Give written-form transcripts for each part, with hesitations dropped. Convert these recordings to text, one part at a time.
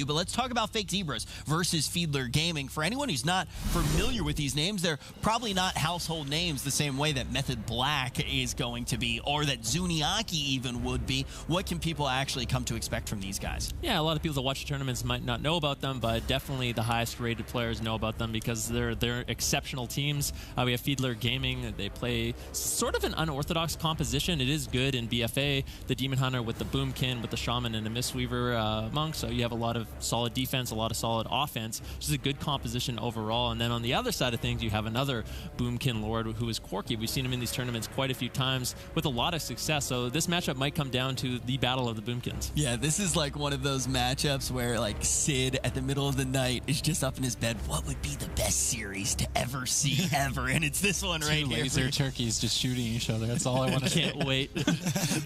But let's talk about Fake Zebras versus Fiedler Gaming. For anyone who's not familiar with these names, they're probably not household names the same way that Method Black is going to be, or that Zuniaki even would be. What can people actually come to expect from these guys? Yeah, a lot of people that watch the tournaments might not know about them, but definitely the highest rated players know about them because they're exceptional teams. We have Fiedler Gaming. They play sort of an unorthodox composition. It is good in BFA, the Demon Hunter with the Boomkin, with the Shaman and the Mistweaver Monk, so you have a lot of solid defense, a lot of solid offense, which is a good composition overall. And then on the other side of things, you have another Boomkin Lord who is Corki. We've seen him in these tournaments quite a few times with a lot of success. So this matchup might come down to the battle of the Boomkins. Yeah, this is like one of those matchups where like Sid at the middle of the night is just up in his bed. What would be the best series to ever see ever? And it's this one right here. Laser turkeys just shooting each other. That's all I want to see. Can't wait.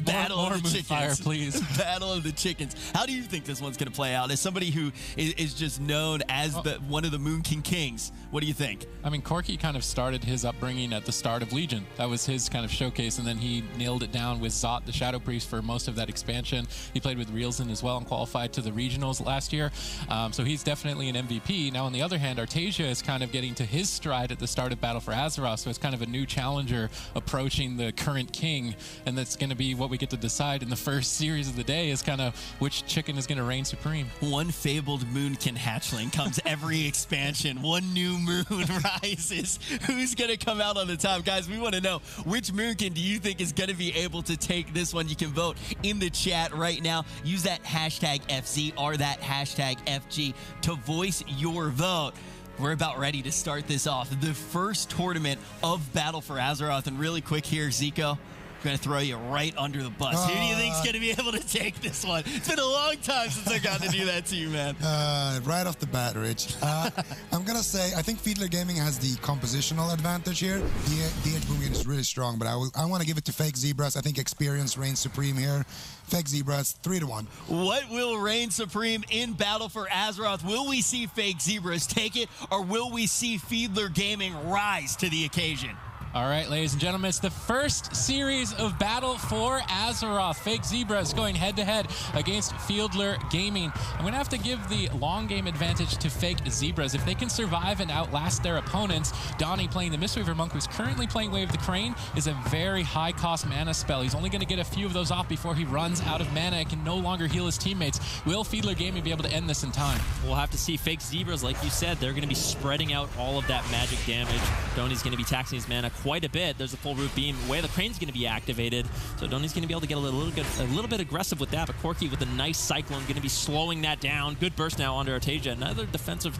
Battle of the chickens. Fire, please. Battle of the chickens. How do you think this one's going to play out? As somebody who is just known as one of the Moon King Kings, what do you think? I mean, Corki kind of started his upbringing at the start of Legion. That was his kind of showcase, and then he nailed it down with Zot, the Shadow Priest, for most of that expansion. He played with Reelson as well and qualified to the regionals last year. So he's definitely an MVP. Now, on the other hand, Artesia is kind of getting to his stride at the start of Battle for Azeroth, so it's kind of a new challenger approaching the current king, and that's going to be what we get to decide in the first series of the day, is kind of which chicken is going to reign supreme. One fabled Moonkin hatchling comes every expansion. One new moon rises. Who's going to come out on the top? Guys, we want to know, which Moonkin do you think is going to be able to take this one? You can vote in the chat right now. Use that hashtag FZ or that hashtag FG to voice your vote. We're about ready to start this off. The first tournament of Battle for Azeroth. And really quick here, Zico, I'm going to throw you right under the bus. Who do you think is going to be able to take this one? It's been a long time since I got to do that to you, man. Right off the bat, Rich. I'm going to say, I think Fiedler Gaming has the compositional advantage here. DH Boomkin is really strong, but I want to give it to Fake Zebras. I think experience reigns supreme here. Fake Zebras, 3-1. What will reign supreme in Battle for Azeroth? Will we see Fake Zebras take it, or will we see Fiedler Gaming rise to the occasion? All right, ladies and gentlemen, it's the first series of Battle for Azeroth. Fake Zebras going head-to-head against Fiedler Gaming. I'm going to have to give the long game advantage to Fake Zebras. If they can survive and outlast their opponents, Donnie playing the Mistweaver Monk, who's currently playing Wave the Crane, is a very high-cost mana spell. He's only going to get a few of those off before he runs out of mana and can no longer heal his teammates. Will Fiedler Gaming be able to end this in time? We'll have to see. Fake Zebras, like you said, they're going to be spreading out all of that magic damage. Donnie's going to be taxing his mana quite a bit. There's a full root beam. Way the Crane's going to be activated, so Donnie's going to be able to get a little bit aggressive with that. But Corki with a nice Cyclone going to be slowing that down. Good burst now onto Artesia. Another defensive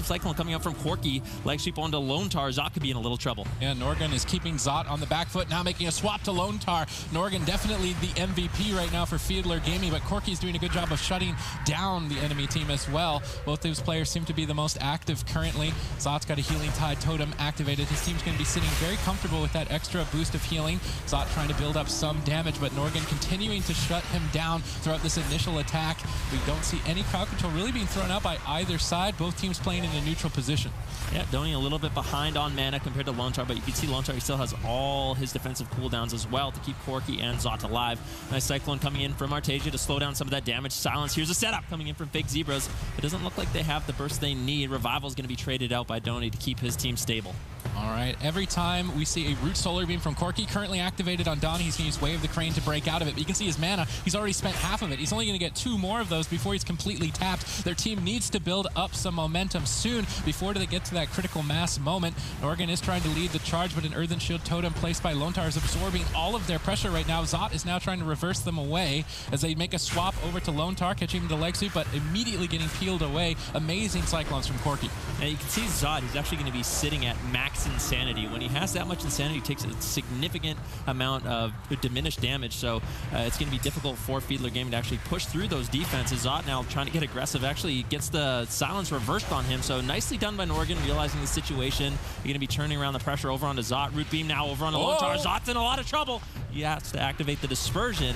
Cyclone coming out from Corki. Leg sweep onto Lone Tar. Zot could be in a little trouble. Yeah, Norgan is keeping Zot on the back foot, now making a swap to Lone Tar. Norgan definitely the MVP right now for Fiedler Gaming, but Corki's doing a good job of shutting down the enemy team as well. Both those players seem to be the most active currently. Zot's got a Healing Tide Totem activated. His team's going to be sitting very comfortable with that extra boost of healing. Zot trying to build up some damage, but Norgan continuing to shut him down throughout this initial attack. We don't see any crowd control really being thrown out by either side. Both teams playing in a neutral position. Yeah, Donnie a little bit behind on mana compared to Lone Tar, but you can see Lone Tar still has all his defensive cooldowns as well to keep Corki and Zot alive. Nice Cyclone coming in from Artesia to slow down some of that damage. Silence. Here's a setup coming in from Fake Zebras. It doesn't look like they have the burst they need. Revival is going to be traded out by Donnie to keep his team stable. All right, every time we see a Root Solar Beam from Corki currently activated on Donnie, he's going to use Wave the Crane to break out of it. But you can see his mana, he's already spent half of it. He's only going to get 2 more of those before he's completely tapped. Their team needs to build up some momentum soon before they get to that critical mass moment. Norgan is trying to lead the charge, but an Earthen Shield Totem placed by Lone Tar is absorbing all of their pressure right now. Zot is now trying to reverse them away as they make a swap over to Lone Tar, catching him to leg sweep, but immediately getting peeled away. Amazing Cyclones from Corki. And you can see Zot, he's actually going to be sitting at max insanity. When he has that much insanity, he takes a significant amount of diminished damage, so it's going to be difficult for Fiedler Gaming to actually push through those defenses. Zot now trying to get aggressive, actually gets the silence reversed on him, so nicely done by Norgan, realizing the situation. You're going to be turning around the pressure over onto Zot. Root Beam now over onto Lone Tar. Zot's in a lot of trouble. He has to activate the Dispersion.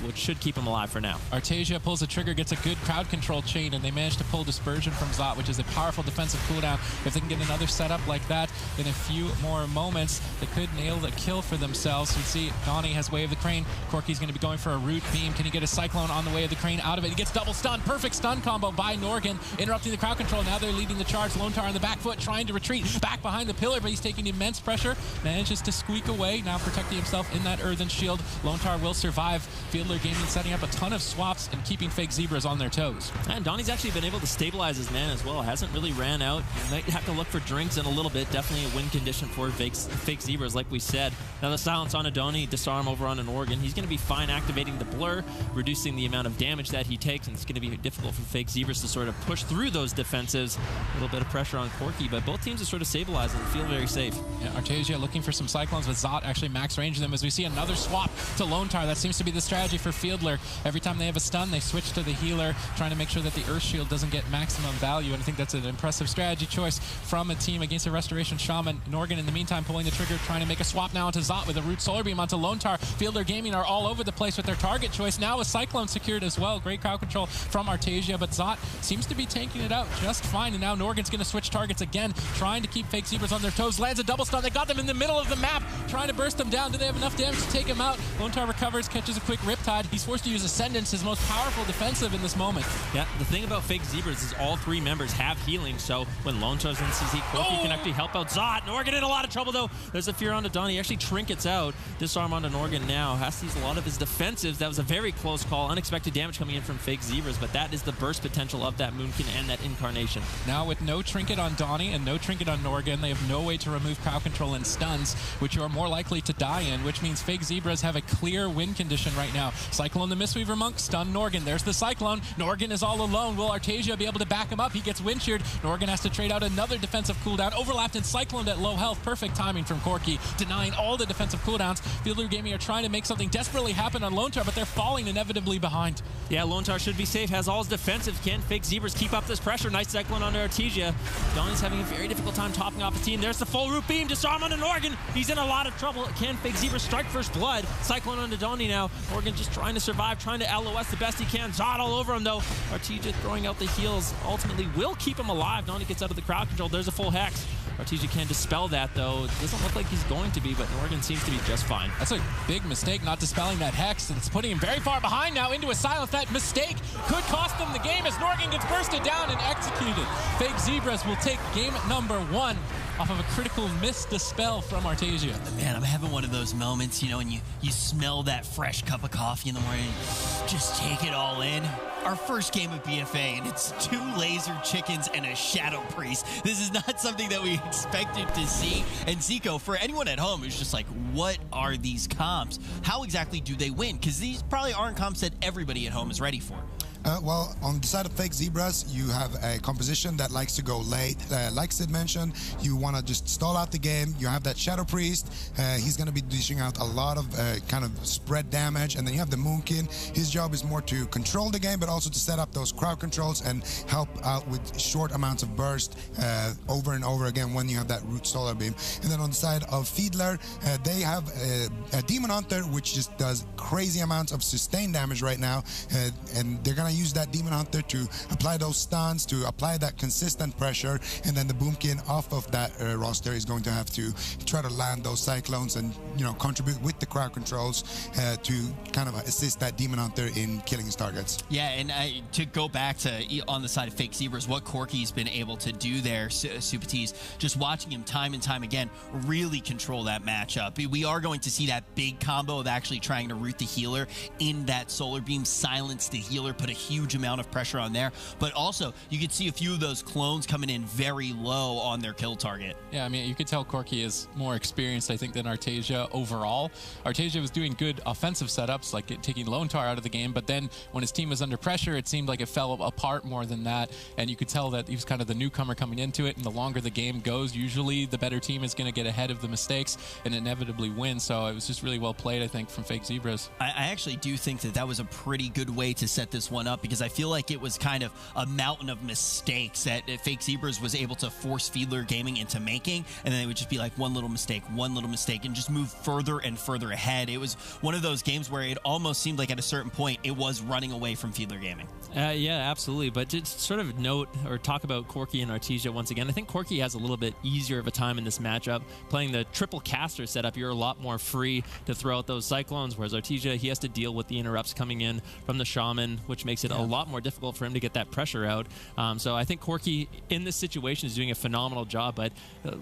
which should keep him alive for now. Artesia pulls the trigger, gets a good crowd control chain, and they manage to pull Dispersion from Zot, which is a powerful defensive cooldown. If they can get another setup like that in a few more moments, they could nail the kill for themselves. You see, Donnie has Way of the Crane. Corky's going to be going for a root beam. Can he get a Cyclone on the Way of the Crane out of it? He gets double stun. Perfect stun combo by Norgan, interrupting the crowd control. Now they're leading the charge. Lone Tar on the back foot, trying to retreat back behind the pillar, but he's taking immense pressure. Manages to squeak away, now protecting himself in that earthen shield. Lone Tar will survive. Fiedler Gaming setting up a ton of swaps and keeping Fake Zebras on their toes. And Donnie's actually been able to stabilize his man as well. Hasn't really ran out. You might have to look for drinks in a little bit. Definitely a win condition for Fake Zebras, like we said. Now the silence on Adoni, disarm over on an Organ. He's going to be fine activating the blur, reducing the amount of damage that he takes, and it's going to be difficult for Fake Zebras to sort of push through those defensives. A little bit of pressure on Corky, but both teams are sort of stabilized and feel very safe. Yeah, Artesia looking for some Cyclones, with Zot actually max range them as we see another swap to Lone Tar. That seems to be the strategy for Fiedler. Every time they have a stun, they switch to the healer, trying to make sure that the Earth Shield doesn't get maximum value, and I think that's an impressive strategy choice from a team against a Restoration Shaman. Norgan, in the meantime, pulling the trigger, trying to make a swap now onto Zot with a Root Solar Beam onto Lone Tar. Fiedler Gaming are all over the place with their target choice. Now a Cyclone secured as well. Great crowd control from Artesia, but Zot seems to be tanking it out just fine, and now Norgan's going to switch targets again, trying to keep Fake Zebras on their toes. Lands a double stun. They got them in the middle of the map, trying to burst them down. Do they have enough damage to take him out? Lone Tar recovers, catches a quick Riptide. He's forced to use Ascendance, his most powerful defensive in this moment. Yeah, the thing about Fake Zebras is all three members have healing, so when Lone Tar's in CZ, Corky can actually help out Zot. Norgan in a lot of trouble, though. There's a fear onto Donnie. He actually trinkets out. Disarm onto Norgan now. Has to use a lot of his defensives. That was a very close call. Unexpected damage coming in from Fake Zebras, but that is the burst potential of that Moonkin and that Incarnation. Now with no trinket on Donnie and no trinket on Norgan, they have no way to remove crowd control and stuns, which you are more likely to die in, which means Fake Zebras have a clear win condition right now. Cyclone the Mistweaver Monk, stun Norgan. There's the Cyclone. Norgan is all alone. Will Artesia be able to back him up? He gets wind sheared. Norgan has to trade out another defensive cooldown. Overlapped and cycloned at low health. Perfect timing from Corky, denying all the defensive cooldowns. Fiedler Gaming are trying to make something desperately happen on Lone Tar, but they're falling inevitably behind. Yeah, Lone Tar should be safe. Has all his defensive. Can Fake Zebras keep up this pressure? Nice Cyclone onto Artesia. Donnie's having a very difficult time topping off the team. There's the full root beam. Disarm on an Organ. He's in a lot of trouble. Can Fake Zebras strike first blood? Cyclone onto Donnie now. Organ just trying to survive, trying to LOS the best he can. Zod all over him, though. Artesia throwing out the heals ultimately will keep him alive. Donnie gets out of the crowd control. There's a full Hex. Artesia can dispel that, though. It doesn't look like he's going to be, but Norgan seems to be just fine. That's a big mistake, not dispelling that Hex, and it's putting him very far behind now into a silence. That mistake could cost them the game as Norgan gets bursted down and executed. Fake Zebras will take game number 1 off of a critical miss dispel from Artesia. Man, I'm having one of those moments, you know, and you smell that fresh cup of coffee in the morning, just take it all in. Our first game of BFA, and it's 2 laser chickens and a shadow priest. This is not something that we expected to see. And Zico, for anyone at home who's just like, what are these comps? How exactly do they win? Because these probably aren't comps that everybody at home is ready for. Well, on the side of Fake Zebras, you have a composition that likes to go late. Like Sid mentioned, you want to just stall out the game. You have that Shadow Priest. He's going to be dishing out a lot of kind of spread damage. And then you have the Moonkin. His job is more to control the game, but also to set up those crowd controls and help out with short amounts of burst over and over again when you have that Root Solar Beam. And then on the side of Fiedler, they have a Demon Hunter, which just does crazy amounts of sustained damage right now. And they're going to use that Demon Hunter to apply those stuns, to apply that consistent pressure, and then the Boomkin off of that roster is going to have to try to land those Cyclones and, you know, contribute with the crowd controls to kind of assist that Demon Hunter in killing his targets. Yeah, and to go back to on the side of Fake Zebras, what Corky's been able to do there, Supatis, just watching him time and time again really control that matchup. We are going to see that big combo of actually trying to root the healer in that Solar Beam, silence the healer, put a huge amount of pressure on there, but also you could see a few of those clones coming in very low on their kill target. Yeah, I mean, you could tell Corky is more experienced, I think, than Artesia overall. Artesia was doing good offensive setups, like taking Lone Tar out of the game, but then when his team was under pressure, it seemed like it fell apart more than that, and you could tell that he was kind of the newcomer coming into it, and the longer the game goes, usually the better team is going to get ahead of the mistakes and inevitably win, so it was just really well played, I think, from Fake Zebras. I actually do think that that was a pretty good way to set this one up. up, because I feel like it was kind of a mountain of mistakes that Fake Zebras was able to force Fiedler Gaming into making, and then it would just be like one little mistake, and just move further and further ahead. It was one of those games where it almost seemed like at a certain point it was running away from Fiedler Gaming. Yeah, absolutely. But to sort of note or talk about Corki and Artesia once again, I think Corki has a little bit easier of a time in this matchup. Playing the triple caster setup, you're a lot more free to throw out those cyclones, whereas Artesia, he has to deal with the interrupts coming in from the shaman, which makes it a lot more difficult for him to get that pressure out. So I think Corki in this situation is doing a phenomenal job, but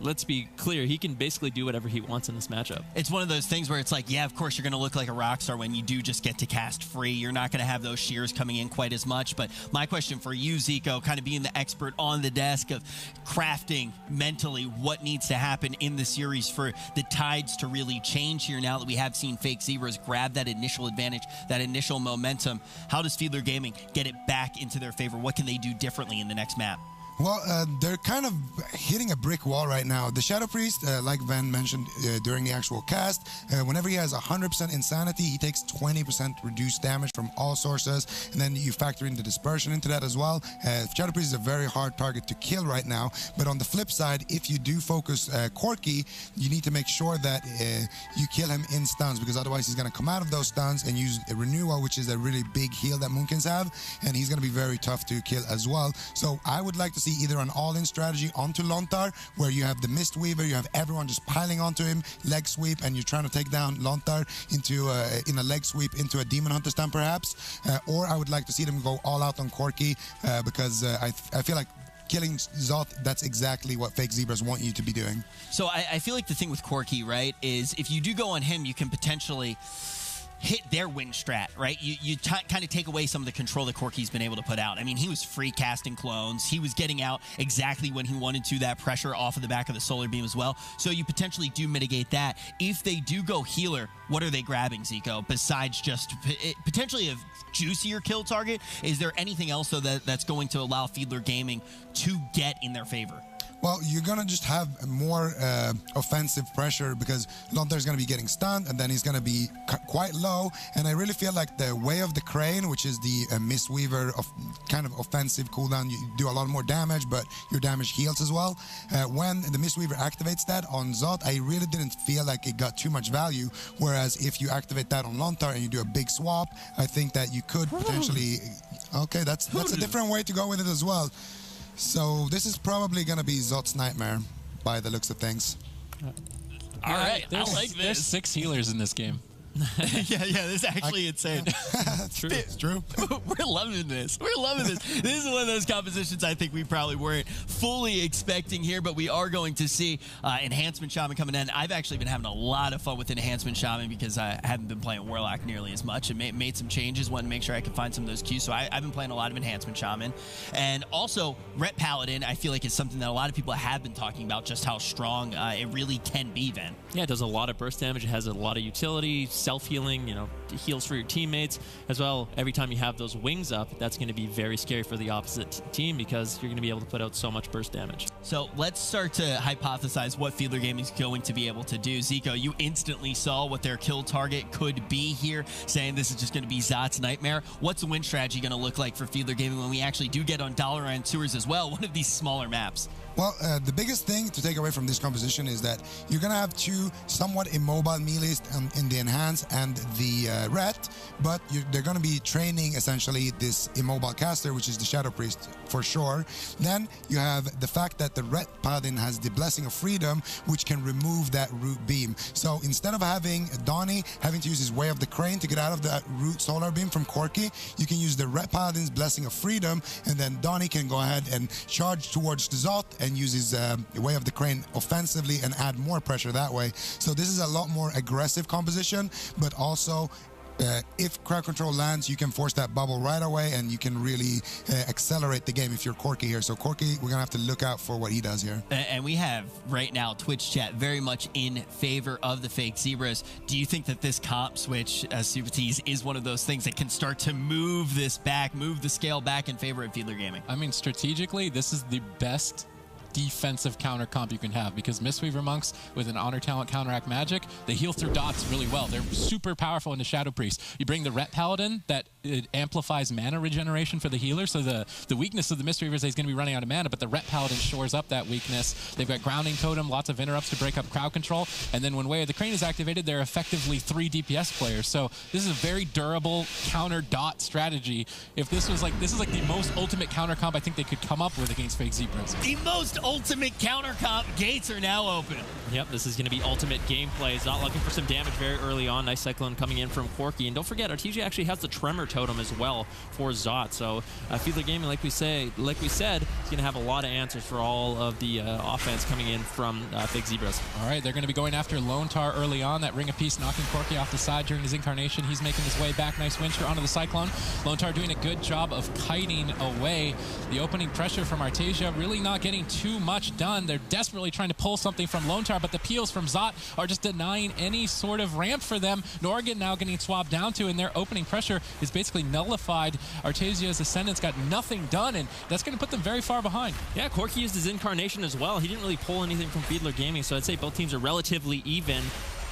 let's be clear, he can basically do whatever he wants in this matchup. It's one of those things where it's like, yeah, of course you're going to look like a rock star when you do just get to cast free. You're not going to have those shears coming in quite as much. But my question for you, Zico, kind of being the expert on the desk of crafting mentally what needs to happen in the series for the tides to really change here now that we have seen Fake Zebras grab that initial advantage, that initial momentum. How does Fiedler Gaming get it back into their favor? What can they do differently in the next map? Well, they're kind of hitting a brick wall right now. The Shadow Priest, like Van mentioned during the actual cast, whenever he has 100% insanity, he takes 20% reduced damage from all sources, and then you factor in the dispersion into that as well. Shadow Priest is a very hard target to kill right now, but on the flip side, if you do focus Corki, you need to make sure that you kill him in stuns, because otherwise he's going to come out of those stuns and use a Renewal, which is a really big heal that Moonkins have, and he's going to be very tough to kill as well. So I would like to see either an all-in strategy onto Lontar, where you have the Mistweaver, you have everyone just piling onto him, leg sweep, and you're trying to take down Lontar into in a leg sweep into a Demon Hunter stun perhaps, or I would like to see them go all out on Corki, because I feel like killing Zot, that's exactly what Fake Zebras want you to be doing. So I feel like the thing with Corki, right, is if you do go on him, you can potentially hit their win strat, right? You kind of take away some of the control that Corki's been able to put out. I mean, he was free casting clones. He was getting out exactly when he wanted to, that pressure off of the back of the solar beam as well. So you potentially do mitigate that. If they do go healer, what are they grabbing, Zico, besides just potentially a juicier kill target? Is there anything else, though, that's going to allow Fiedler Gaming to get in their favor? Well, you're going to just have more offensive pressure, because Lontar's going to be getting stunned, and then he's going to be quite low. And I really feel like the Way of the Crane, which is the Mistweaver of kind of offensive cooldown, you do a lot more damage, but your damage heals as well. When the Mistweaver activates that on Zot, I really didn't feel like it got too much value. Whereas if you activate that on Lontar and you do a big swap, I think that you could potentially... Okay, that's a different way to go with it as well. So this is probably going to be Zot's Nightmare by the looks of things. All right, I like this. There's 6 healers in this game. yeah, this is actually insane. True. It's true. We're loving this. We're loving this. This is one of those compositions I think we probably weren't fully expecting here, but we are going to see Enhancement Shaman coming in. I've actually been having a lot of fun with Enhancement Shaman, because I haven't been playing Warlock nearly as much, and made some changes, wanted to make sure I could find some of those cues. So I've been playing a lot of Enhancement Shaman. And also, Ret Paladin, I feel like is something that a lot of people have been talking about, just how strong it really can be, Ven. Yeah, it does a lot of burst damage. It has a lot of utility, self-healing, heals for your teammates as well. Every time you have those wings up, that's going to be very scary for the opposite team, because you're going to be able to put out so much burst damage. So let's start to hypothesize what Fiedler Gaming is going to be able to do. Zico, you instantly saw what their kill target could be here, saying this is just going to be Zot's Nightmare. What's the win strategy going to look like for Fiedler Gaming when we actually do get on Dalaran Sewers as well, one of these smaller maps? Well, the biggest thing to take away from this composition is that you're going to have 2 somewhat immobile melees in the Enhance and the Ret, but they're going to be training essentially this immobile caster, which is the Shadow Priest for sure. Then you have the fact that the Ret Paladin has the Blessing of Freedom, which can remove that root beam. So instead of having Donnie having to use his Way of the Crane to get out of that root solar beam from Corki, you can use the Ret Paladin's Blessing of Freedom, and then Donnie can go ahead and charge towards the Zot and use his Way of the Crane offensively and add more pressure that way. So this is a lot more aggressive composition, but also if crowd control lands, you can force that bubble right away, and you can really accelerate the game if you're Corki here. So Corki, we're going to have to look out for what he does here. And we have right now Twitch chat very much in favor of the Fake Zebras. Do you think that this comp switch, Super Tease, is one of those things that can start to move this back, move the scale back in favor of Fiedler Gaming? I mean, strategically, this is the best defensive counter comp you can have, because Mistweaver monks with an honor talent counteract magic, they heal through dots really well. They're super powerful into Shadow Priest. You bring the Ret Paladin that it amplifies mana regeneration for the healer. So the weakness of the Mystery Reaver is he's going to be running out of mana, but the Ret Paladin shores up that weakness. They've got Grounding Totem, lots of interrupts to break up crowd control, and then when Way of the Crane is activated, they're effectively 3 DPS players. So this is a very durable counter dot strategy. If this is like the most ultimate counter comp I think they could come up with against Fake Zebras. The most ultimate counter comp. Gates are now open. Yep, this is going to be ultimate gameplay. Zot looking for some damage very early on. Nice Cyclone coming in from Corki. And don't forget, RTG actually has the Tremor Totem as well for Zot. So Fiedler Gaming, like we said, is going to have a lot of answers for all of the offense coming in from Fake Zebras. All right, they're going to be going after Lone Tar early on. That Ring of Peace knocking Corki off the side during his incarnation. He's making his way back. Nice Wincher onto the Cyclone. Lone Tar doing a good job of kiting away the opening pressure from Artesia. Really not getting too much done. They're desperately trying to pull something from Lone Tar, but the peels from Zot are just denying any sort of ramp for them. Norgan now getting swapped down to, and their opening pressure is basically nullified. Artesia's Ascendant's got nothing done, and that's going to put them very far behind. Yeah, Corki used his incarnation as well. He didn't really pull anything from Fiedler Gaming, so I'd say both teams are relatively even.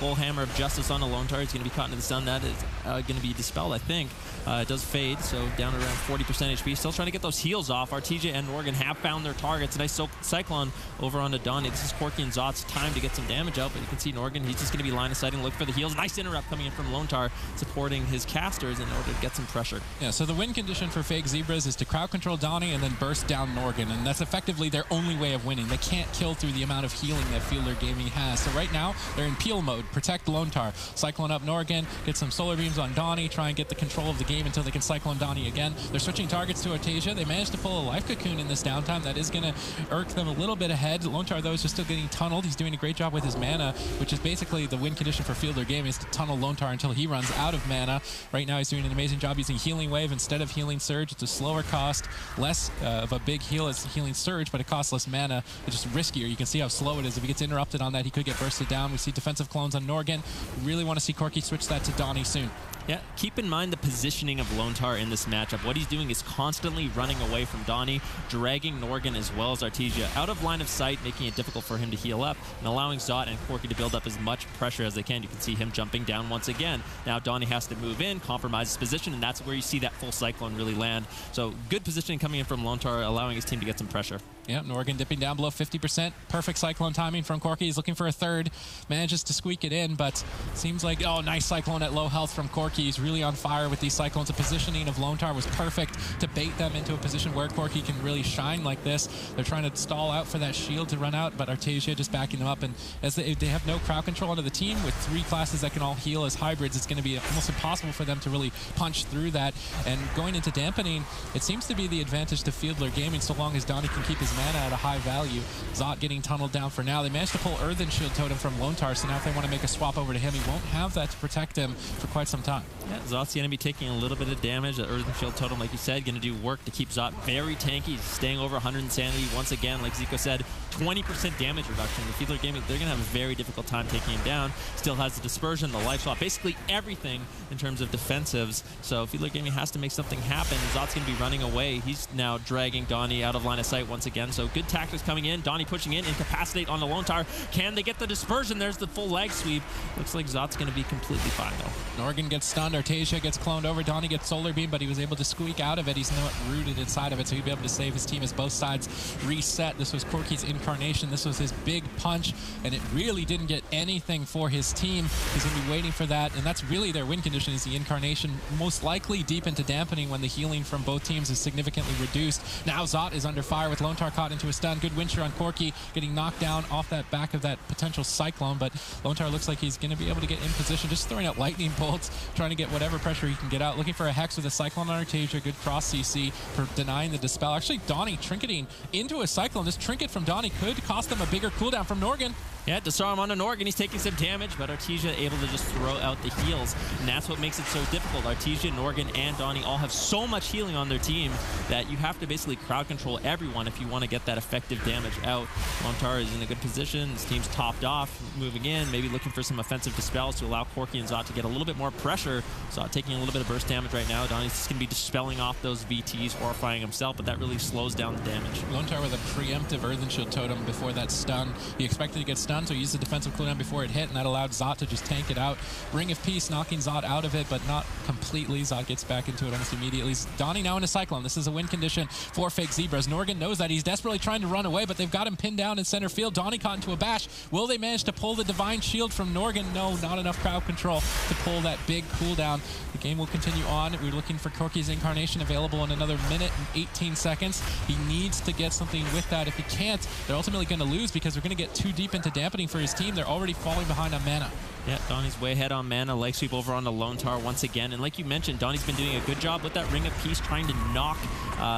Full Hammer of Justice on the Lone Tar. He's going to be caught into the sun. That is going to be dispelled, I think. It does fade, so down around 40% HP. Still trying to get those heals off. Artesia and Norgan have found their targets. Nice Cyclone over onto Donnie. This is Corki and Zot's time to get some damage out, but you can see Norgan, he's just going to be line of sighting, look for the heals. Nice interrupt coming in from Lone Tar, supporting his casters in order to get some pressure. Yeah, so the win condition for Fake Zebras is to crowd control Donnie and then burst down Norgan, and that's effectively their only way of winning. They can't kill through the amount of healing that Fiedler Gaming has. So right now, they're in peel mode, protect Lone Tar. Cyclone up Norgan, get some solar beams on Donnie, try and get the control of the game until they can Cyclone Donnie again. They're switching targets to Artesia. They managed to pull a Life Cocoon in this downtime. That is going to irk them a little bit ahead. Lone Tar, though, is just still getting tunneled. He's doing a great job with his mana, which is basically the win condition for Fiedler Gaming, is to tunnel Lone Tar until he runs out of mana. Right now, he's doing an amazing job using Healing Wave instead of Healing Surge. It's a slower cost, less of a big heal as Healing Surge, but it costs less mana. It's just riskier. You can see how slow it is. If he gets interrupted on that, he could get bursted down. We see defensive clones on Norgan. We really want to see Corki switch that to Donnie soon. Yeah, keep in mind the positioning of Lone Tar in this matchup. What he's doing is constantly running away from Donnie, dragging Norgan as well as Artesia out of line of sight, making it difficult for him to heal up, and allowing Zot and Corki to build up as much pressure as they can. You can see him jumping down once again. Now Donnie has to move in, compromise his position, and that's where you see that full Cyclone really land. So good positioning coming in from Lone Tar, allowing his team to get some pressure. Yeah, Norgan dipping down below 50%. Perfect Cyclone timing from Corki. He's looking for a third. Manages to squeak it in, but seems like, oh, nice Cyclone at low health from Corki. He's really on fire with these Cyclones. The positioning of Lone Tar was perfect to bait them into a position where Corki can really shine like this. They're trying to stall out for that shield to run out, but Artesia just backing them up. And as they have no crowd control onto the team, with 3 classes that can all heal as hybrids, it's going to be almost impossible for them to really punch through that. And going into dampening, it seems to be the advantage to Fiedler Gaming so long as Donnie can keep his mana at a high value. Zot getting tunneled down for now. They managed to pull Earthen Shield Totem from Lone Tar, so now if they want to make a swap over to him, he won't have that to protect him for quite some time. Yeah, Zot's going to be taking a little bit of damage. The Earthen Shield Totem, like you said, going to do work to keep Zot very tanky. He's staying over 100 insanity. Once again, like Zico said, 20% damage reduction. The Fiedler Gaming, they're going to have a very difficult time taking him down. Still has the Dispersion, the Life Swap, basically everything in terms of defensives. So Fiedler Gaming has to make something happen. Zot's going to be running away. He's now dragging Donnie out of line of sight once again. So good tactics coming in. Donnie pushing in, incapacitate on the Lone Tar. Can they get the Dispersion? There's the full leg sweep. Looks like Zot's going to be completely fine, though. Norgan gets stunned. Artesia gets cloned over. Donnie gets Solar Beam, but he was able to squeak out of it. He's not rooted inside of it, so he'll be able to save his team as both sides reset. This was Corki's incarnation. This was his big punch, and it really didn't get anything for his team. He's going to be waiting for that, and that's really their win condition, is the incarnation, most likely deep into dampening when the healing from both teams is significantly reduced. Now Zot is under fire with Lone Tar caught into a stun. Good Wincher on Corki, getting knocked down off that back of that potential Cyclone, but Lone Tar looks like he's going to be able to get in position, just throwing out lightning bolts, trying to get whatever pressure he can get out. Looking for a Hex with a Cyclone on Artesia. Good cross CC for denying the Dispel. Actually, Donnie trinketing into a Cyclone. This trinket from Donnie could cost them a bigger cooldown from Norgan. Yeah, disarm on Norgan. He's taking some damage, but Artesia able to just throw out the heals. And that's what makes it so difficult. Artesia, Norgan, and Donnie all have so much healing on their team that you have to basically crowd control everyone if you want to get that effective damage out. Lone Tar is in a good position. His team's topped off, moving in, maybe looking for some offensive dispels to allow Corki and Zot to get a little bit more pressure. pressure. So taking a little bit of burst damage right now. Donnie's just going to be dispelling off those VTs, horrifying himself, but that really slows down the damage. Lone Tar with a preemptive Earthen Shield totem before that stun. He expected to get stunned, so he used the defensive cooldown before it hit, and that allowed Zot to just tank it out. Ring of Peace knocking Zot out of it, but not completely. Zot gets back into it almost immediately. Donnie now in a Cyclone. This is a win condition for Fake Zebras. Norgan knows that. He's desperately trying to run away, but they've got him pinned down in center field. Donnie caught into a bash. Will they manage to pull the Divine Shield from Norgan? No, not enough crowd control to pull that big cooldown. The game will continue on. We're looking for Corki's Incarnation available in another minute and 18 seconds. He needs to get something with that. If he can't, they're ultimately going to lose because they're going to get too deep into dampening for his team. They're already falling behind on mana. Yeah, Donnie's way ahead on mana. Leg sweep over on the Lone Tar once again. And like you mentioned, Donnie's been doing a good job with that Ring of Peace, trying to knock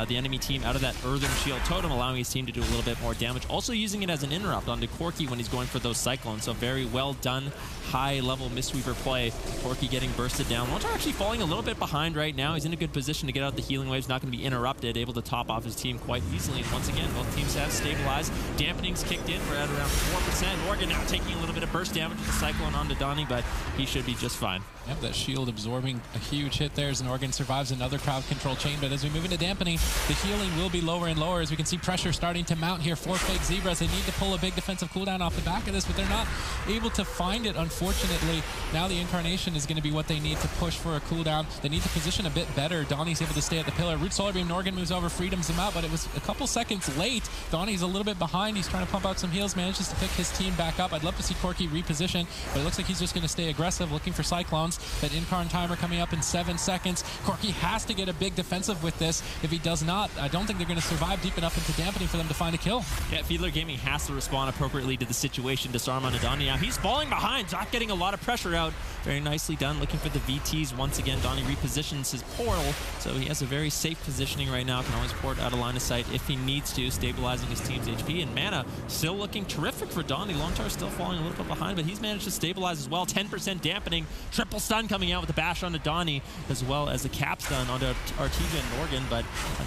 the enemy team out of that Earthen Shield totem, allowing his team to do a little bit more damage. Also using it as an interrupt onto Corki when he's going for those Cyclones. So very well done, high-level Mistweaver play. Corki getting bursted down. Lone Tar actually falling a little bit behind right now. He's in a good position to get out the healing waves, not going to be interrupted, able to top off his team quite easily. And once again, both teams have stabilized. Dampening's kicked in. We're at around 4%. Morgan now taking a little bit of burst damage with the Cyclone onto Donnie, but he should be just fine. Yep, that shield absorbing a huge hit there as Norgan survives another crowd control chain. But as we move into dampening, the healing will be lower and lower as we can see pressure starting to mount here for Fake Zebras. They need to pull a big defensive cooldown off the back of this, but they're not able to find it, unfortunately. Now the Incarnation is going to be what they need to push for a cooldown. They need to position a bit better. Donnie's able to stay at the pillar. Root Solar Beam, Norgan moves over, freedoms him out, but it was a couple seconds late. Donnie's a little bit behind. He's trying to pump out some heals, manages to pick his team back up. I'd love to see Corki reposition, but it looks like he's just going to stay aggressive, looking for Cyclones. That Incarn timer coming up in 7 seconds. Corki has to get a big defensive with this. If he does not, I don't think they're going to survive deep enough into dampening for them to find a kill. Yeah, Fiedler Gaming has to respond appropriately to the situation. Disarm on Donnie now. He's falling behind. Zot getting a lot of pressure out. Very nicely done. Looking for the VTs once again. Donnie repositions his portal, so he has a very safe positioning right now. Can always port out of line of sight if he needs to, stabilizing his team's HP. And mana still looking terrific for Donnie. Lone Tar still falling a little bit behind, but he's managed to stabilize as well. 10% dampening. Triple stun coming out with the bash onto Donnie, as well as the cap stun onto Artesia and Norgan. But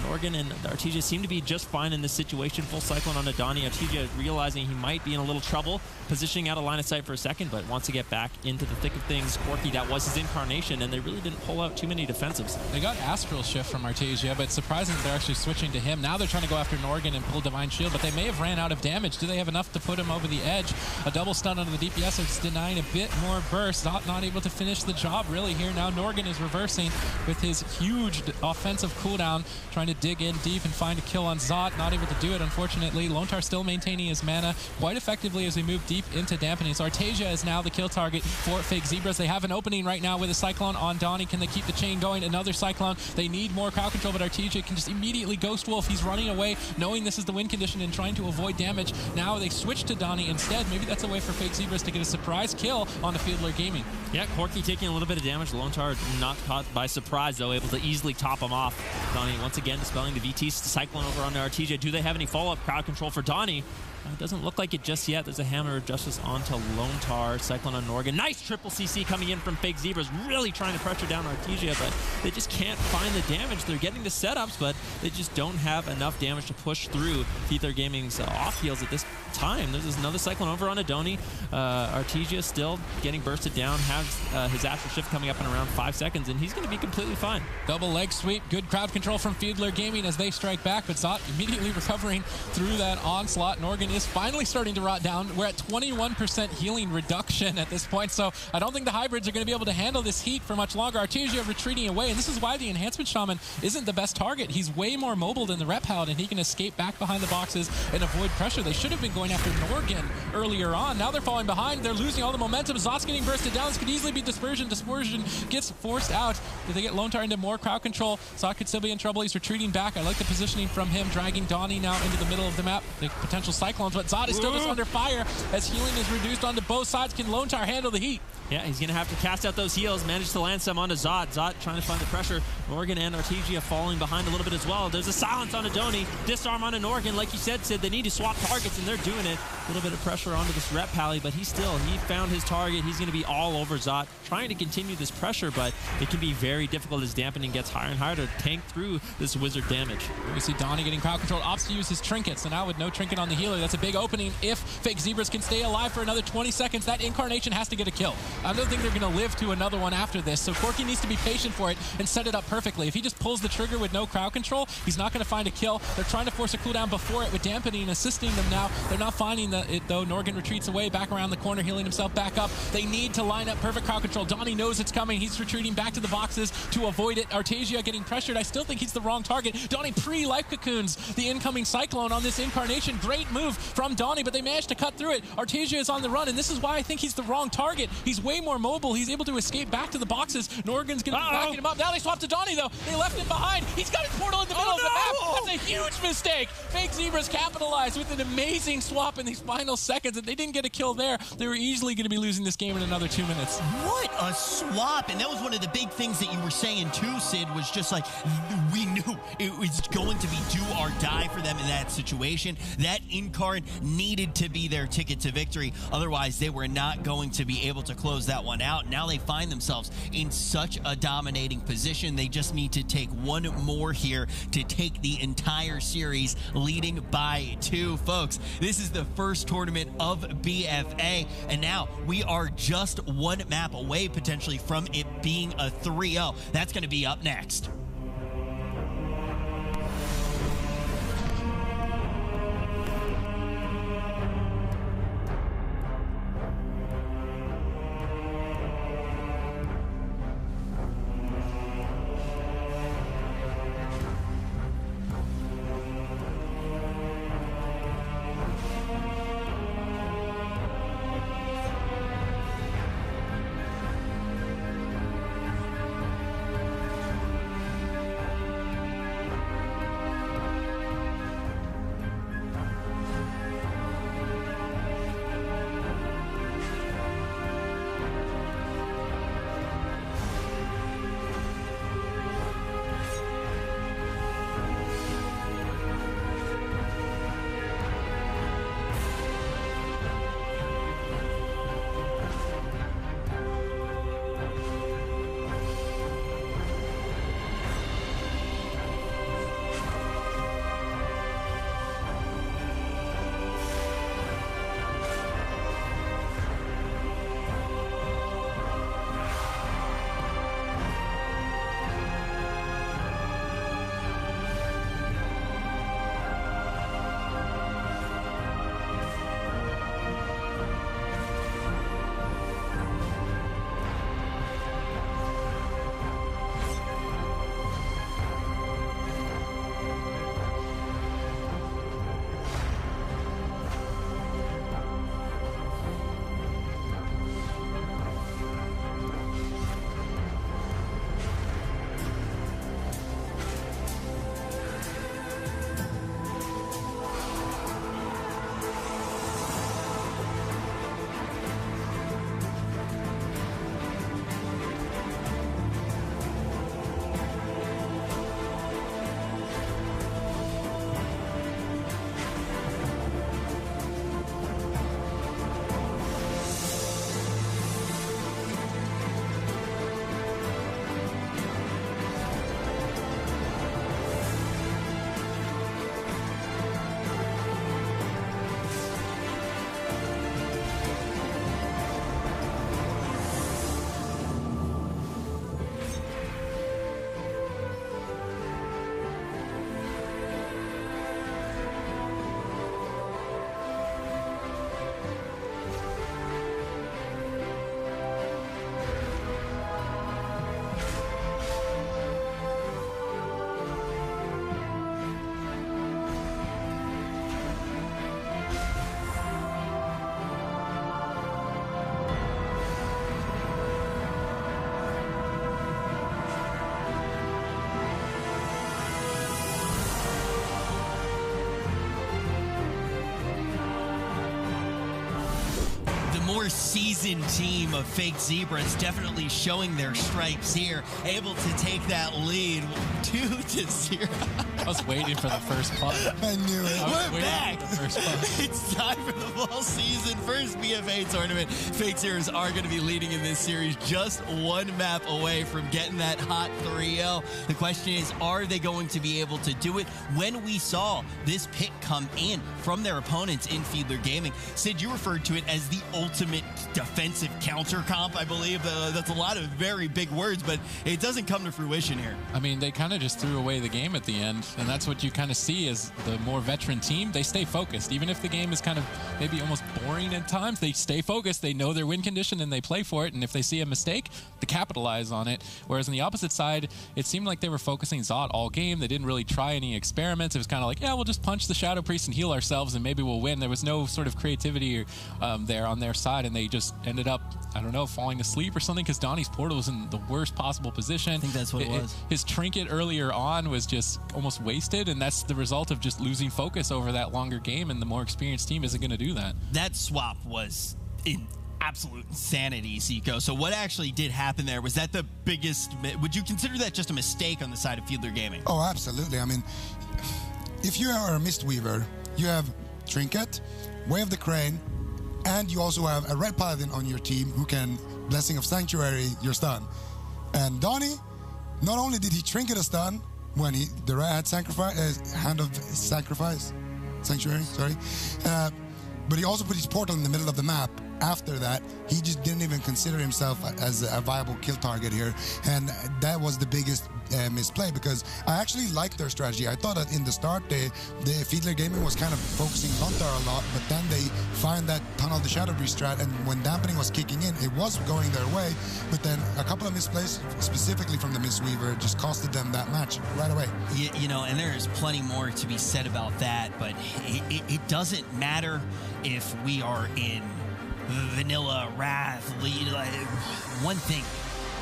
Norgan and Artesia seem to be just fine in this situation. Full Cyclone onto Donnie. Artesia realizing he might be in a little trouble, positioning out of line of sight for a second, but wants to get back into the thick of things. Corki, that was his Incarnation, and they really didn't pull out too many defensives. They got Astral Shift from Artesia, but surprisingly they're actually switching to him. Now they're trying to go after Norgan and pull Divine Shield, but they may have ran out of damage. Do they have enough to put him over the edge? A double stun onto the DPS is denying a bit more burst. Not able to finish the job really here. Now Norgan is reversing with his huge offensive cooldown, trying to dig in deep and find a kill on Zot. Not able to do it, unfortunately. Lone Tar still maintaining his mana quite effectively as we move deep into dampening. So Artesia is now the kill target for Fake Zebras. They have an opening right now with a Cyclone on Donnie. Can they keep the chain going? Another Cyclone. They need more crowd control, but Artesia can just immediately Ghost Wolf. He's running away, knowing this is the win condition and trying to avoid damage. Now they switch to Donnie instead. Maybe that's a way for Fake Zebras to get a surprise kill on the Fiedler Gaming. Yeah, Corki taking a little bit of damage. Lone Tar not caught by surprise, though, able to easily top him off. Donnie once again dispelling the VT Cyclone over onto Artesia. Do they have any follow-up crowd control for Donnie? It doesn't look like it just yet. There's a Hammer of Justice onto Lone Tar. Cyclone on Norgan. Nice triple CC coming in from Fake Zebras. Really trying to pressure down Artesia, but they just can't find the damage. They're getting the setups, but they just don't have enough damage to push through Fiedler Gaming's off heals at this time. There's another Cyclone over on Donnie. Artesia still getting bursted down. Has his Astral Shift coming up in around 5 seconds, and he's going to be completely fine. Double leg sweep. Good crowd control from Fiedler Gaming as they strike back, but Zot immediately recovering through that onslaught. Norgan is finally starting to rot down. We're at 21% healing reduction at this point, so I don't think the hybrids are going to be able to handle this heat for much longer. Artesia retreating away, and this is why the Enhancement Shaman isn't the best target. He's way more mobile than the Rep Paladin. He can escape back behind the boxes and avoid pressure. They should have been going after Norgan earlier on. Now they're falling behind. They're losing all the momentum. Zot's getting bursted down. This could easily be Dispersion. Dispersion gets forced out. If they get Lone Tar into more crowd control, Zot could still be in trouble. He's retreating back. I like the positioning from him, dragging Donnie now into the middle of the map. The potential Cyclones, but Zot is still just under fire as healing is reduced onto both sides. Can Lone Tar handle the heat? Yeah, he's going to have to cast out those heals. Manage to land some onto Zot. Zot trying to find the pressure. Norgan and Artesia falling behind a little bit as well. There's a silence on Donnie. Disarm on Norgan. Like you said, Sid, they need to swap targets, and they're doing it. A little bit of pressure onto this Rep Pally, but he found his target. He's going to be all over Zot, trying to continue this pressure, but it can be very difficult as dampening gets higher and higher to tank through this wizard damage. We see Donnie getting crowd control. Opts to use his trinket, so now with no trinket on the healer, That's a big opening. If Fake Zebras can stay alive for another 20 seconds, that Incarnation has to get a kill. I don't think they're going to live to another one after this, so Corky needs to be patient for it and set it up perfectly. If he just pulls the trigger with no crowd control, he's not going to find a kill. They're trying to force a cooldown before it with dampening and assisting them now. They're not finding it, though. Norgan retreats away, back around the corner, healing himself back up. They need to line up perfect crowd control. Donnie knows it's coming. He's retreating back to the boxes to avoid it. Artesia getting pressured. I still think he's the wrong target. Donnie pre-life cocoons the incoming Cyclone on this Incarnation. Great move from Donnie, but they managed to cut through it. Artesia is on the run, and this is why I think he's the wrong target. He's way more mobile. He's able to escape back to the boxes. Norgan's going to be backing him up. Now they swapped to Donnie, though. They left him behind. He's got his portal in the middle of the map. That's a huge mistake. Fake Zebras capitalized with an amazing swap in these final seconds. If they didn't get a kill there, they were easily going to be losing this game in another 2 minutes. What a swap. And that was one of the big things that you were saying too, Sid, was just like, we knew it was going to be do or die for them in that situation. That Incarn needed to be their ticket to victory. Otherwise, they were not going to be able to close that one out. Now they find themselves in such a dominating position. They just need to take one more here to take the entire series, leading by 2. Folks, this is the first tournament of BFA, and now we are just one map away potentially from it being a 3-0. That's going to be up next. more seasoned team of Fake Zebras definitely showing their stripes here, able to take that lead 2-0. I was waiting for the first putt. I knew it. We're back. It's time for the fall season first BFA tournament. Fake Zebras are going to be leading in this series, just one map away from getting that hot 3-0. The question is, are they going to be able to do it? When we saw this pick come in from their opponents in Fiedler Gaming, Sid, you referred to it as the ultimate defensive counter comp, I believe. That's a lot of very big words, but it doesn't come to fruition here. I mean, they kind of just threw away the game at the end, and that's what you kind of see as the more veteran team. They stay focused. Even if the game is kind of maybe almost boring at times, they stay focused. They know their win condition, and they play for it, and if they see a mistake, they capitalize on it. Whereas on the opposite side, it seemed like they were focusing Zot all game. They didn't really try any experiments. It was kind of like, yeah, we'll just punch the Shadow Priest and heal ourselves, and maybe we'll win. There was no sort of creativity there on their side, and they just ended up, I don't know, falling asleep or something, because Donnie's portal was in the worst possible position. I think that's what it was. His trinket earlier on was just almost wasted, and that's the result of just losing focus over that longer game, and the more experienced team isn't going to do that. That swap was in absolute insanity, Zico. So what actually did happen there? Was that the biggest, would you consider that just a mistake on the side of Fiedler Gaming? Oh, absolutely. I mean, if you are a Mistweaver, you have Trinket, Way of the Crane, and you also have a Red Paladin on your team who can Blessing of Sanctuary your stun. And Donnie, not only did he Trinket a stun when the Red sacrifice, Hand of Sacrifice, Sanctuary, sorry, but he also put his portal in the middle of the map. After that, he just didn't even consider himself as a viable kill target here, and that was the biggest misplay, because I actually liked their strategy. I thought that in the start, the Fiedler Gaming was kind of focusing Lontar a lot, but then they find that Tunnel the Shadow Breeze strat, and when dampening was kicking in, it was going their way, but then a couple of misplays, specifically from the Mistweaver, just costed them that match right away. You know, and there's plenty more to be said about that, but it doesn't matter if we are in vanilla Wrath lead. One thing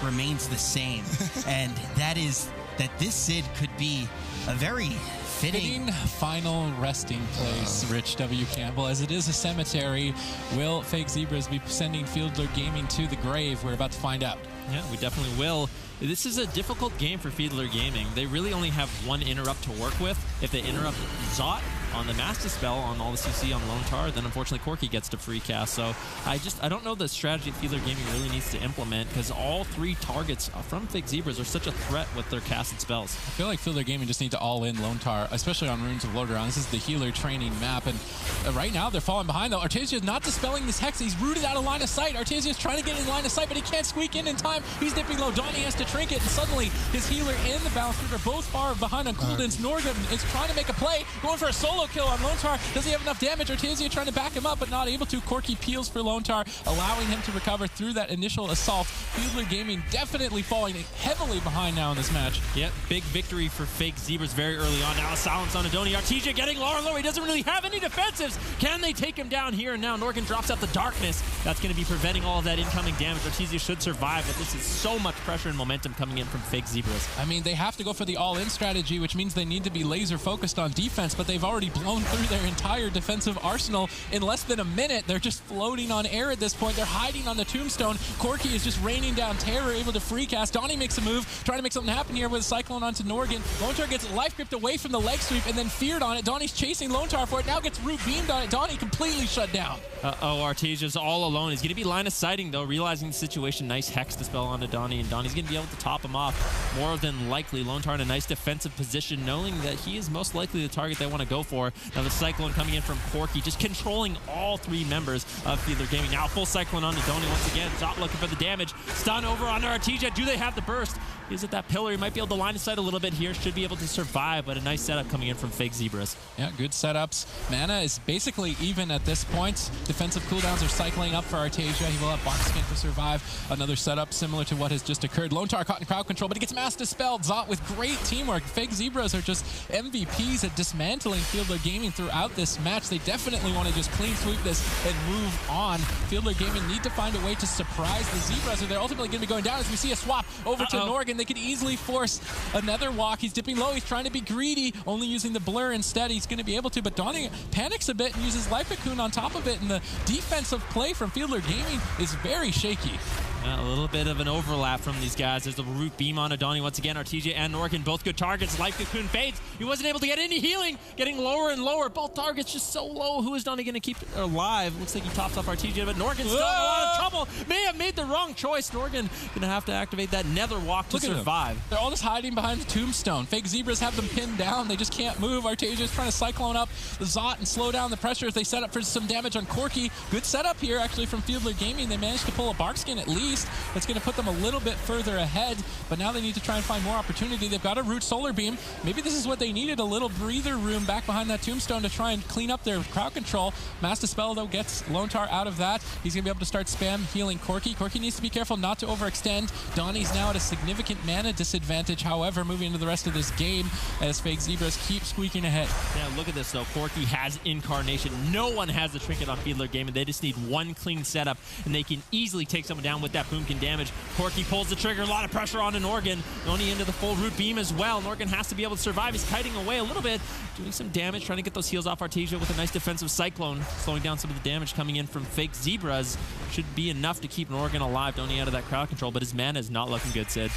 remains the same, and that is that this Sid could be a very fitting final resting place, Rich W. Campbell. As it is a cemetery, will Fake Zebras be sending Fiedler Gaming to the grave? We're about to find out. Yeah, we definitely will. This is a difficult game for Fiedler Gaming. They really only have one interrupt to work with. If they interrupt Zot on the Master Spell on all the CC on Lontar, then unfortunately Corki gets to free cast. So I don't know the strategy Fiedler Gaming really needs to implement, because all three targets from Fake Zebras are such a threat with their casted spells. I feel like Fiedler Gaming just need to all in Lontar, especially on Runes of Lordaeron. This is the healer training map, and right now they're falling behind though. Artesia is not dispelling this Hex. He's rooted out of line of sight. Artesia is trying to get in line of sight, but he can't squeak in time. He's dipping low. Donnie has to Trinket, and suddenly his healer and the Balance are both far behind on cooldowns. Norgrim is trying to make a play, going for a solo kill on Lontar. Does he have enough damage? Artesia trying to back him up, but not able to. Corki peels for Lontar, allowing him to recover through that initial assault. Fiedler Gaming definitely falling heavily behind now in this match. Yep, big victory for Fake Zebras very early on. Now a silence on Adoni. Artesia getting low. He doesn't really have any defensives. Can they take him down here and now? Norgrim drops out the darkness. That's going to be preventing all of that incoming damage. Artesia should survive, but this is so much pressure and momentum coming in from Fake Zebras. I mean, they have to go for the all-in strategy, which means they need to be laser focused on defense, but they've already blown through their entire defensive arsenal in less than a minute. They're just floating on air at this point. They're hiding on the tombstone. Corki is just raining down terror, able to free cast. Donnie makes a move, trying to make something happen here with a Cyclone onto Norgrim. Lontar gets life gripped away from the leg sweep and then feared on it. Donnie's chasing Lontar for it. Now gets root beamed on it. Donnie completely shut down. Artesia's all alone. He's going to be line of sighting, though, realizing the situation. Nice Hex dispel onto Donnie, and Donnie's going to be able to top him off. More than likely, Lontar in a nice defensive position, knowing that he is most likely the target they want to go for. Now the Cyclone coming in from Corki, just controlling all three members of Fiedler Gaming. Now full Cyclone onto Donnie once again. Zot looking for the damage. Stun over onto Artesia. Do they have the burst? Is it that pillar? He might be able to line of sight a little bit here. Should be able to survive, but a nice setup coming in from Fake Zebras. Yeah, good setups. Mana is basically even at this point. Defensive cooldowns are cycling up for Artesia. He will have Barkskin to survive. Another setup similar to what has just occurred. Lontar caught in crowd control, but he gets mass dispelled. Zot with great teamwork. Fake Zebras are just MVPs at dismantling Fiedler Fiedler Gaming throughout this match. They definitely want to just clean sweep this and move on. Fiedler Gaming need to find a way to surprise the Zebras, or they're ultimately going to be going down as we see a swap over to Norgan. They could easily force another walk. He's dipping low. He's trying to be greedy, only using the blur instead. He's going to be able to, but Donnie panics a bit and uses Life Cocoon on top of it, and the defensive play from Fiedler Gaming is very shaky. A little bit of an overlap from these guys. There's a root beam on Adoni once again. Artesia and Norgan, both good targets. Life Cocoon fades. He wasn't able to get any healing. Getting lower and lower. Both targets just so low. Who is Donnie going to keep alive? Looks like he tops off Artesia, but Norgan's still in a lot of trouble. May have made the wrong choice. Norgan going to have to activate that Nether Walk to survive. They're all just hiding behind the tombstone. Fake Zebras have them pinned down. They just can't move. Artesia's trying to Cyclone up the Zot and slow down the pressure as they set up for some damage on Corki. Good setup here, actually, from Fiedler Gaming. They managed to pull a Barkskin at least. That's going to put them a little bit further ahead, but now they need to try and find more opportunity. They've got a root solar beam. Maybe this is what they needed, a little breather room back behind that tombstone to try and clean up their crowd control. Mass Dispel, though, gets Lone Tar out of that. He's going to be able to start spam healing Corki. Corki needs to be careful not to overextend. Donnie's now at a significant mana disadvantage, however, moving into the rest of this game as Fake Zebras keep squeaking ahead. Yeah, look at this, though. Corki has Incarnation. No one has the trinket on Fiedler Gaming. They just need one clean setup, and they can easily take someone down with that boomkin damage. Corki pulls the trigger, a lot of pressure on Norgan. Only into the full root beam as well. Norgan has to be able to survive. He's kiting away a little bit, doing some damage, trying to get those heals off Artesia with a nice defensive Cyclone, slowing down some of the damage coming in from Fake Zebras. Should be enough to keep Norgan alive, only out of that crowd control, but his mana is not looking good, Sid.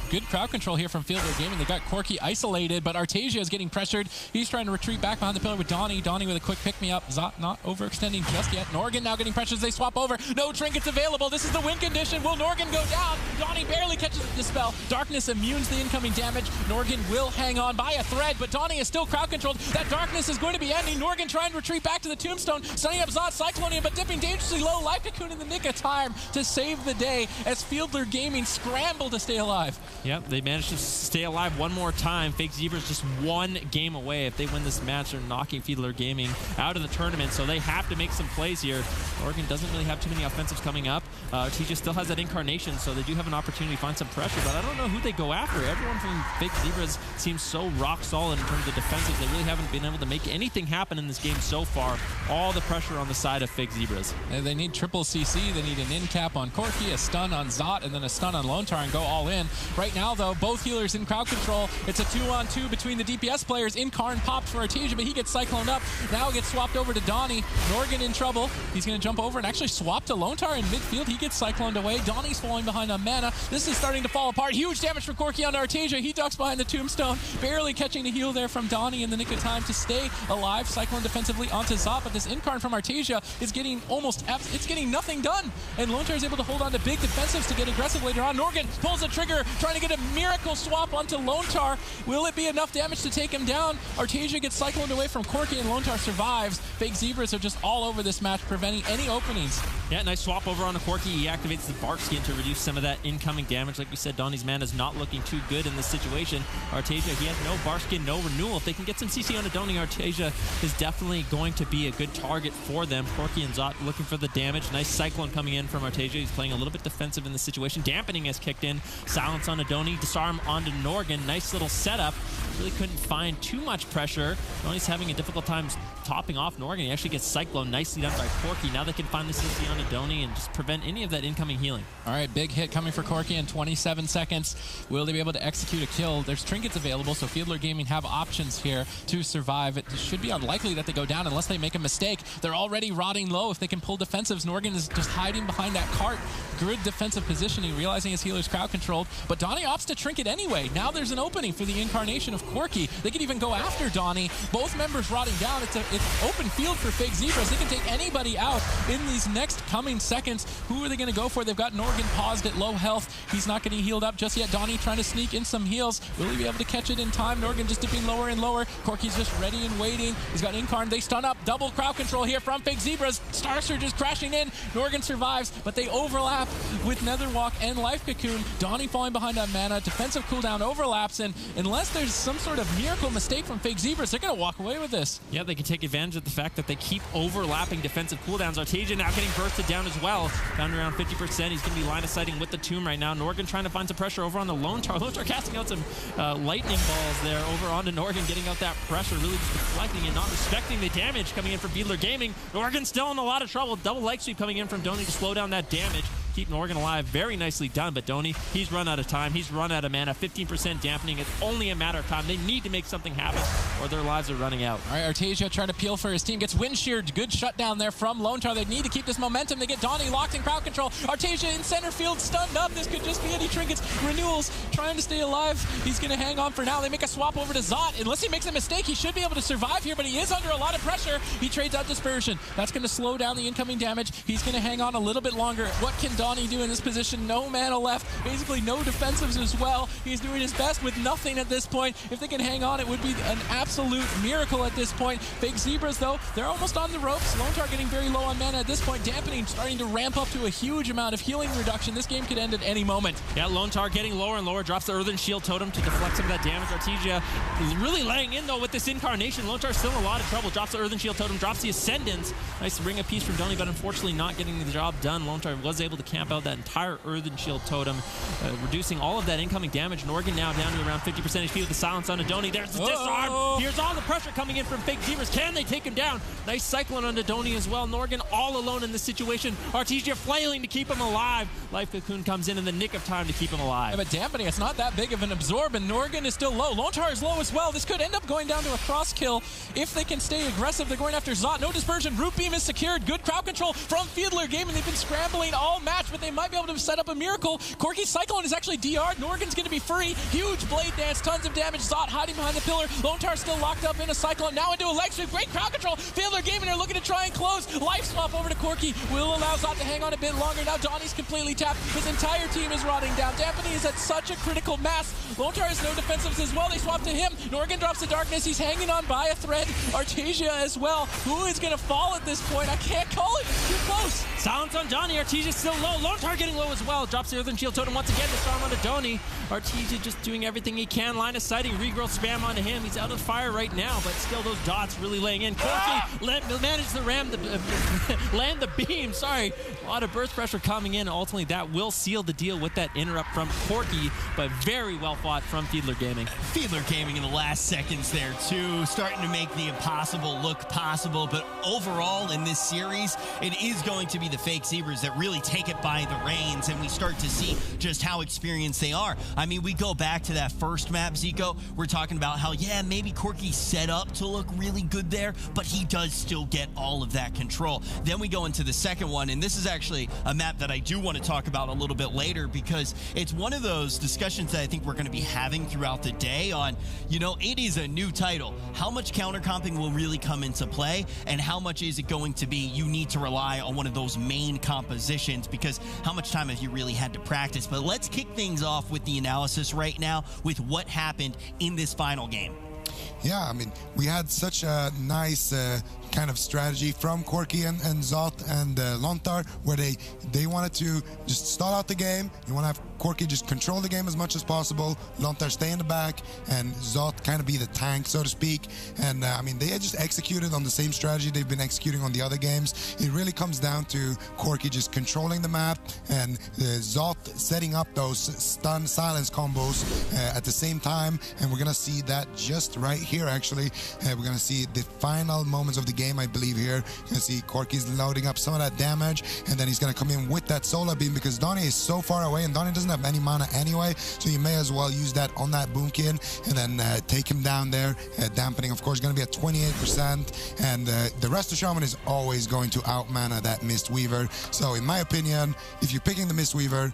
Good crowd control here from Fiedler Gaming. They got Corki isolated, but Artesia is getting pressured. He's trying to retreat back behind the pillar with Donnie. Donnie with a quick pick-me-up. Zot not overextending just yet. Norgan now getting pressured as they swap over. No trinkets available. This is the win condition. Will Norgan go down? Donnie barely catches the spell. Darkness immunes the incoming damage. Norgan will hang on by a thread, but Donnie is still crowd controlled. That darkness is going to be ending. Norgan trying to retreat back to the tombstone. Sunning up Zot, Cycloning, but dipping dangerously low. Life Cocoon in the nick of time to save the day as Fiedler Gaming scramble to stay alive. Yep, they managed to stay alive one more time. Fake Zebras just one game away. If they win this match, they're knocking Fiedler Gaming out of the tournament, so they have to make some plays here. Oregon doesn't really have too many offensives coming up. TJ still has that Incarnation, so they do have an opportunity to find some pressure, but I don't know who they go after. Everyone from Fake Zebras seems so rock solid in terms of defensives. They really haven't been able to make anything happen in this game so far. All the pressure on the side of Fake Zebras. And they need triple CC. They need an in cap on Corki, a stun on Zot, and then a stun on Lone Tar and go all in. Right now, though, both healers in crowd control. It's a 2-on-2 between the DPS players. Incarn popped for Artesia, but he gets cycloned up. Now gets swapped over to Donnie. Norgan in trouble. He's going to jump over and actually swap to Lone Tar in midfield. He gets cycloned away. Donnie's falling behind on mana. This is starting to fall apart. Huge damage for Corki onto Artesia. He ducks behind the tombstone, barely catching the heal there from Donnie in the nick of time to stay alive. Cyclone defensively onto Zot, but this Incarn from Artesia is getting it's getting nothing done. And Lone Tar is able to hold on to big defensives to get aggressive later on. Norgan pulls the trigger, trying to get a miracle swap onto Lone Tar. Will it be enough damage to take him down? Artesia gets cycloned away from Corki and Lone Tar survives. Fake Zebras are just all over this match, preventing any openings. Yeah, nice swap over onto Corki. He activates the Barkskin to reduce some of that incoming damage. Like we said, Donnie's mana is not looking too good in this situation. Artesia, he has no Barkskin, no renewal. If they can get some CC onto Donnie, Artesia is definitely going to be a good target for them. Corki and Zot looking for the damage. Nice Cyclone coming in from Artesia. He's playing a little bit defensive in this situation. Dampening has kicked in. Silence on Donnie. Disarm onto Norgan. Nice little setup. Really couldn't find too much pressure. Donnie's having a difficult time topping off Norgan. He actually gets Cyclone nicely done by Corki. Now they can find the CC on Donnie and just prevent any of that incoming healing. All right, big hit coming for Corki in 27 seconds. Will they be able to execute a kill? There's trinkets available, so Fiedler Gaming have options here to survive. It should be unlikely that they go down unless they make a mistake. They're already rotting low. If they can pull defensives, Norgan is just hiding behind that cart. Good defensive positioning, realizing his healer's crowd controlled, but Donnie opts to trinket anyway. Now there's an opening for the Incarnation of Corki. They could even go after Donnie. Both members rotting down. It's open field for Fake Zebras. They can take anybody out in these next coming seconds. Who are they going to go for? They've got Norgan paused at low health. He's not getting healed up just yet. Donnie trying to sneak in some heals. Will he be able to catch it in time? Norgan just dipping lower and lower. Corki's just ready and waiting. He's got Incarn. They stun up. Double crowd control here from Fake Zebras. Star Surge is crashing in. Norgan survives, but they overlap with Netherwalk and Life Cocoon. Donnie falling behind on mana. Defensive cooldown overlaps, and unless there's some sort of miracle mistake from Fake Zebras, they're going to walk away with this. Yeah, they can take advantage of the fact that they keep overlapping defensive cooldowns. Artesia now getting burst drops it down as well. Down to around 50%. He's going to be line of sighting with the tomb right now. Norgan trying to find some pressure over on the Lone Tar. Lone Tar casting out some lightning balls there over onto Norgan, getting out that pressure, really just deflecting and not respecting the damage coming in from Fiedler Gaming. Norgan still in a lot of trouble. Double leg sweep coming in from Donny to slow down that damage. Keep Norgan alive. Very nicely done, but Donny, he's run out of time. He's run out of mana. 15% dampening. It's only a matter of time. They need to make something happen or their lives are running out. All right, Artesia trying to peel for his team. Gets wind sheared. Good shutdown there from Lone Tar. They need to keep this momentum. They get Donny locked in crowd control. Artesia in center field stunned up. This could just be any trinkets. Renewals trying to stay alive. He's going to hang on for now. They make a swap over to Zot. Unless he makes a mistake, he should be able to survive here, but he is under a lot of pressure. He trades out Dispersion. That's going to slow down the incoming damage. He's going to hang on a little bit longer. What can Donny do in this position? No mana left. Basically no defensives as well. He's doing his best with nothing at this point. If they can hang on, it would be an absolute miracle at this point. Fake Zebras, though, they're almost on the ropes. Lone Tar getting very low on mana at this point. Dampening starting to ramp up to a huge amount of healing reduction. This game could end at any moment. Yeah, Lone Tar getting lower and lower. Drops the Earthen Shield Totem to deflect some of that damage. Artesia is really laying in, though, with this Incarnation. Lone Tar's still in a lot of trouble. Drops the Earthen Shield Totem. Drops the Ascendance. Nice to bring a piece from Donny, but unfortunately not getting the job done. Lone Tar was able to camp out that entire Earthen Shield Totem, reducing all of that incoming damage. Norgan now down to around 50% HP with the silence on Donny. There's the disarm. Here's all the pressure coming in from Fake Zebras. Can they take him down? Nice cyclone onto Donny as well. Norgan all alone in this situation. Artesia flailing to keep him alive. Life Cocoon comes in the nick of time to keep him alive. Yeah, but dampening, it's not that big of an absorb, and Norgan is still low. Lone Tar is low as well. This could end up going down to a cross kill if they can stay aggressive. They're going after Zot. No dispersion. Root Beam is secured. Good crowd control from Fiedler Gaming. They've been scrambling all match, but they might be able to set up a miracle. Corky's Cyclone is actually DR'd. Norgan's going to be free. Huge blade dance. Tons of damage. Zot hiding behind the pillar. Lone Tar still locked up in a Cyclone. Now into a leg sweep. Great crowd control. Fiedler Gaming are looking to try and close. Life swap over to Corky. Will allow Zot to hang on a bit longer. Now Donny's completely tapped. His entire team is rotting down. Dampening is at such a critical mass. Lone Tar has no defensives as well. They swap to him. Norgan drops the darkness. He's hanging on by a thread. Artesia as well. Who is going to fall at this point? I can't call it. It's too close. Silence on Donny. Artesia's still low. Lone Tar getting low as well. Drops the Earthen Shield Totem once again. Disarm onto Donny. Artesia just doing everything he can. Line of sighting. Regrowth spam onto him. He's out of fire right now, but still those dots really laying in. Corky managed to land the beam. Sorry. A lot of burst pressure coming in. Ultimately, that will seal the deal with that interrupt from Corky, but very well fought from Fiedler Gaming. Fiedler Gaming in the last seconds there, too. Starting to make the impossible look possible, but overall in this series, it is going to be the Fake Zebras that really take it by the reins, and we start to see just how experienced they are. I mean, we go back to that first map, Zico. We're talking about how, yeah, maybe Corky's set up to look really good there, but he does still get all of that control. Then we go into the second one, and this is actually a map that I do want to talk about a little bit later because it's one of those discussions that I think we're going to be having throughout the day on, you know, it is a new title. How much countercomping will really come into play, and how much is it going to be you need to rely on one of those main compositions, because how much time have you really had to practice? But let's kick things off with the analysis right now with what happened in this final game. Yeah, I mean, we had such a nice kind of strategy from Corky and Zot and Lone Tar, where they wanted to just start out the game. You want to have Corky just control the game as much as possible, Lone Tar stay in the back, and Zot kind of be the tank, so to speak. And I mean, they had just executed on the same strategy they've been executing on the other games. It really comes down to Corky just controlling the map and Zot setting up those stun silence combos at the same time. And we're gonna see that just right here, actually. We're gonna see the final moments of the game, I believe here. You're gonna see Corky's loading up some of that damage, and then he's gonna come in with that solar beam because Donny is so far away, and Donny doesn't have any mana anyway, so you may as well use that on that Boomkin and then take him down there. Dampening, of course, gonna be at 28%, and the rest of Shaman is always going to out mana that Mistweaver. So in my opinion, if you're picking the Mistweaver,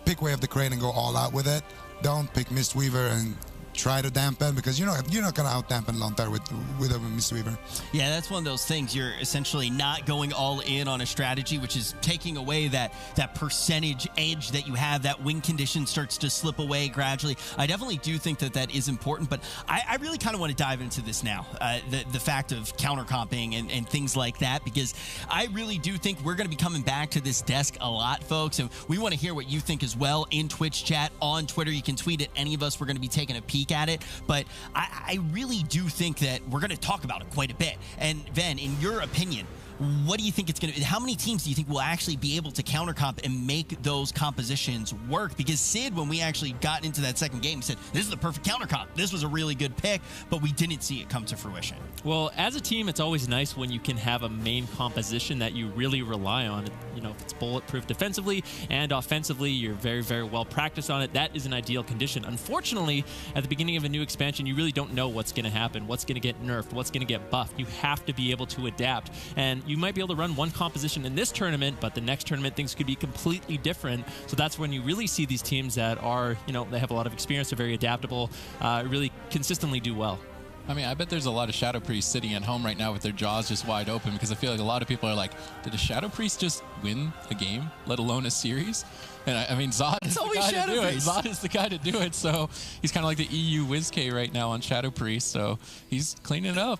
pick Way of the Crane and go all out with it. Don't pick Mistweaver and try to dampen, because you're not going to out dampen Lone Tar with a Mistweaver. Yeah, that's one of those things. You're essentially not going all in on a strategy, which is taking away that percentage edge that you have. That win condition starts to slip away gradually. I definitely do think that is important, but I really kind of want to dive into this now, the fact of countercomping and things like that, because I really do think we're going to be coming back to this desk a lot, folks, and we want to hear what you think as well in Twitch chat, on Twitter. You can tweet at any of us. We're going to be taking a peek at it, but I really do think that we're going to talk about it quite a bit. And Ven, in your opinion, what do you think it's going to? How many teams do you think will actually be able to counter comp and make those compositions work? Because Sid, when we actually got into that second game, said this is the perfect counter comp. This was a really good pick, but we didn't see it come to fruition. Well, as a team, it's always nice when you can have a main composition that you really rely on. You know, if it's bulletproof defensively and offensively, you're very, very well practiced on it. That is an ideal condition. Unfortunately, at the beginning of a new expansion, you really don't know what's going to happen, what's going to get nerfed, what's going to get buffed. You have to be able to adapt. And you might be able to run one composition in this tournament, but the next tournament things could be completely different. So that's when you really see these teams that are, you know, they have a lot of experience, they're very adaptable, really consistently do well. I mean, I bet there's a lot of Shadow Priests sitting at home right now with their jaws just wide open, because I feel like a lot of people are like, did a Shadow Priest just win a game, let alone a series? And I mean, Zod is the guy to do it. Zod is the guy to do it. So he's kind of like the EU WizK right now on Shadow Priest. So he's cleaning it up.